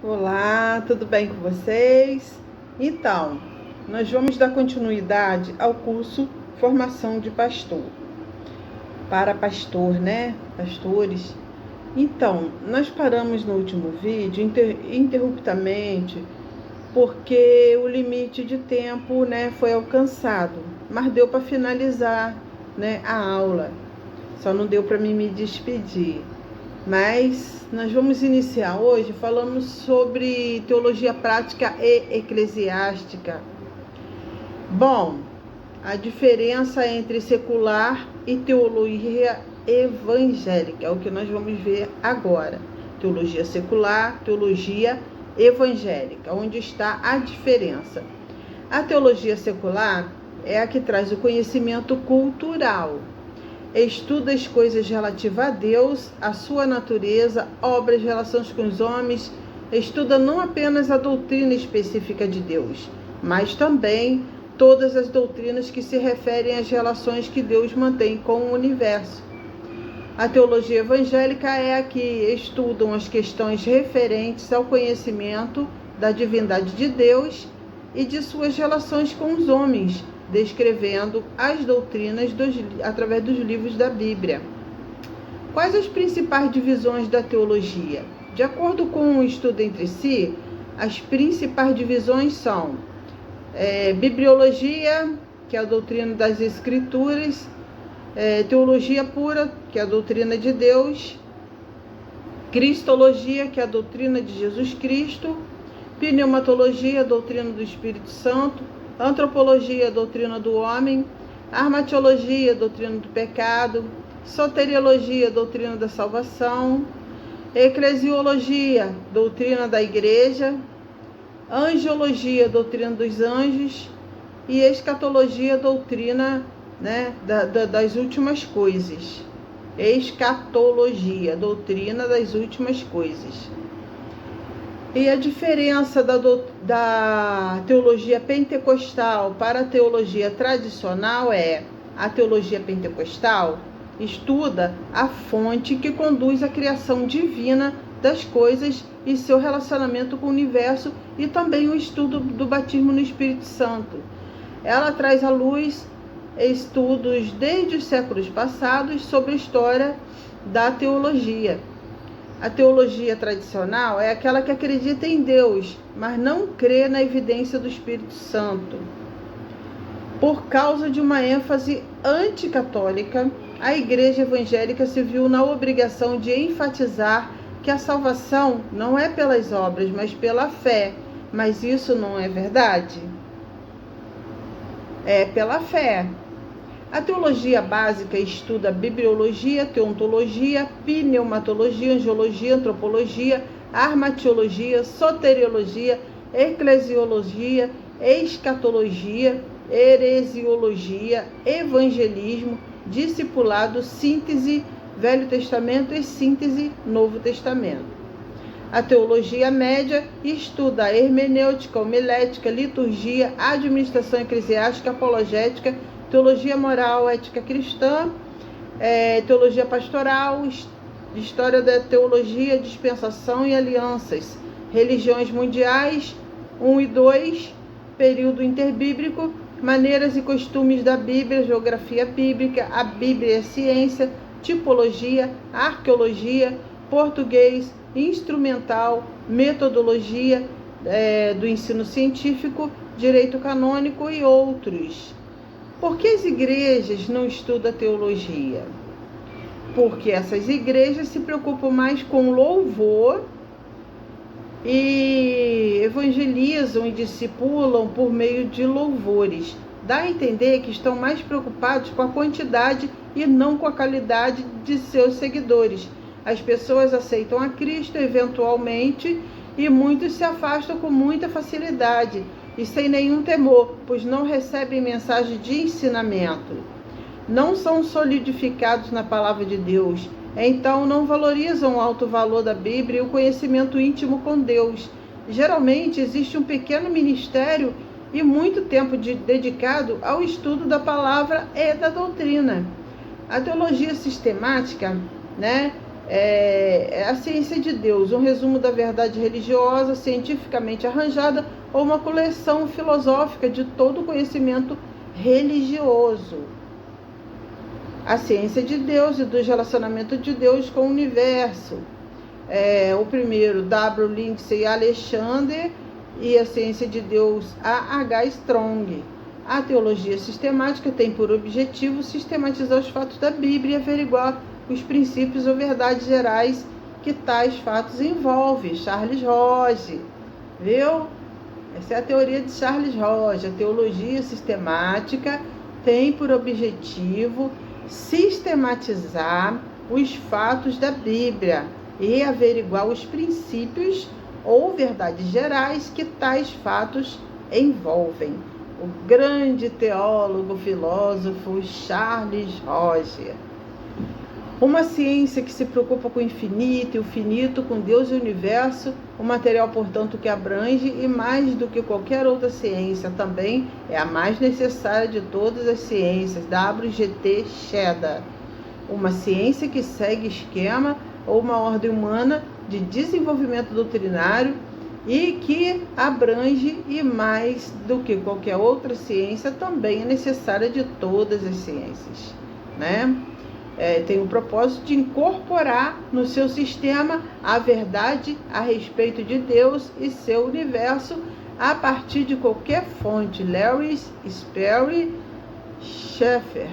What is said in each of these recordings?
Olá, tudo bem com vocês? Então, nós vamos dar continuidade ao curso Formação de Pastor. Para pastor, né? Pastores. Então, nós paramos no último vídeo interruptamente porque o limite de tempo, né, foi alcançado, mas deu para finalizar, né, a aula. Só não deu para mim me despedir. Mas nós vamos iniciar hoje falando sobre teologia prática e eclesiástica. Bom, a diferença entre secular e teologia evangélica é o que nós vamos ver agora. Teologia secular, teologia evangélica, onde está a diferença. A teologia secular é a que traz o conhecimento cultural. Estuda as coisas relativas a Deus, a sua natureza, obras, relações com os homens. Estuda não apenas a doutrina específica de Deus, mas também todas as doutrinas que se referem às relações que Deus mantém com o universo. A teologia evangélica é a que estudam as questões referentes ao conhecimento da divindade de Deus e de suas relações com os homens, descrevendo as doutrinas através dos livros da Bíblia. Quais as principais divisões da teologia? De acordo com o estudo entre si, as principais divisões são bibliologia, que é a doutrina das Escrituras, teologia pura, que é a doutrina de Deus, cristologia, que é a doutrina de Jesus Cristo, pneumatologia, a doutrina do Espírito Santo, antropologia, a doutrina do homem, armatiologia, a doutrina do pecado, soteriologia, a doutrina da salvação, eclesiologia, doutrina da igreja, angiologia, a doutrina dos anjos e escatologia, a doutrina, né, das últimas coisas. Escatologia, doutrina das últimas coisas. E a diferença da teologia pentecostal para a teologia tradicional é: a teologia pentecostal estuda a fonte que conduz à criação divina das coisas e seu relacionamento com o universo, e também o estudo do batismo no Espírito Santo. Ela traz à luz estudos desde os séculos passados sobre a história da teologia. A teologia tradicional é aquela que acredita em Deus, mas não crê na evidência do Espírito Santo. Por causa de uma ênfase anticatólica, a Igreja Evangélica se viu na obrigação de enfatizar que a salvação não é pelas obras, mas pela fé. Mas isso não é verdade? É pela fé. A teologia básica estuda bibliologia, teontologia, pneumatologia, angiologia, antropologia, armatiologia, soteriologia, eclesiologia, escatologia, heresiologia, evangelismo, discipulado, síntese Velho Testamento e síntese Novo Testamento. A teologia média estuda a hermenêutica, homilética, liturgia, administração eclesiástica, apologética, teologia moral, ética cristã, teologia pastoral, história da teologia, dispensação e alianças, religiões mundiais, 1 e 2, período interbíblico, maneiras e costumes da Bíblia, geografia bíblica, a Bíblia e a ciência, tipologia, arqueologia, português, instrumental, metodologia do ensino científico, direito canônico e outros. Por que as igrejas não estudam teologia? Porque essas igrejas se preocupam mais com louvor e evangelizam e discipulam por meio de louvores. Dá a entender que estão mais preocupados com a quantidade e não com a qualidade de seus seguidores. As pessoas aceitam a Cristo eventualmente e muitos se afastam com muita facilidade e sem nenhum temor, pois não recebem mensagem de ensinamento. Não são solidificados na palavra de Deus, então não valorizam o alto valor da Bíblia e o conhecimento íntimo com Deus. Geralmente existe um pequeno ministério e muito tempo dedicado ao estudo da palavra e da doutrina. A teologia sistemática, né, É a ciência de Deus, um resumo da verdade religiosa, cientificamente arranjada, ou uma coleção filosófica de todo o conhecimento religioso. A ciência de Deus e dos relacionamentos de Deus com o universo. O primeiro, W. Lindsay Alexander, e a ciência de Deus, A. H. Strong. A teologia sistemática tem por objetivo sistematizar os fatos da Bíblia e averiguar os princípios ou verdades gerais que tais fatos envolvem. Charles Hodge, viu? Essa é a teoria de Charles Hodge. A teologia sistemática tem por objetivo sistematizar os fatos da Bíblia e averiguar os princípios ou verdades gerais que tais fatos envolvem. O grande teólogo, filósofo Charles Hodge. Uma ciência que se preocupa com o infinito e o finito, com Deus e o universo, o material, portanto, que abrange e mais do que qualquer outra ciência também é a mais necessária de todas as ciências. W.G.T. Cheddar. Uma ciência que segue esquema ou uma ordem humana de desenvolvimento doutrinário e que abrange e mais do que qualquer outra ciência também é necessária de todas as ciências, né? Tem o propósito de incorporar no seu sistema a verdade a respeito de Deus e seu universo a partir de qualquer fonte. Lewis Sperry Schaeffer.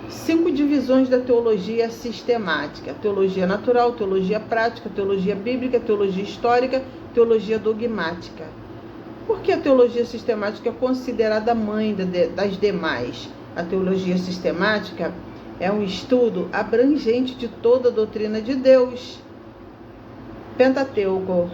5 divisões da teologia sistemática: teologia natural, teologia prática, teologia bíblica, teologia histórica, teologia dogmática. Por que a teologia sistemática é considerada a mãe das demais? A teologia sistemática é um estudo abrangente de toda a doutrina de Deus. Pentateuco.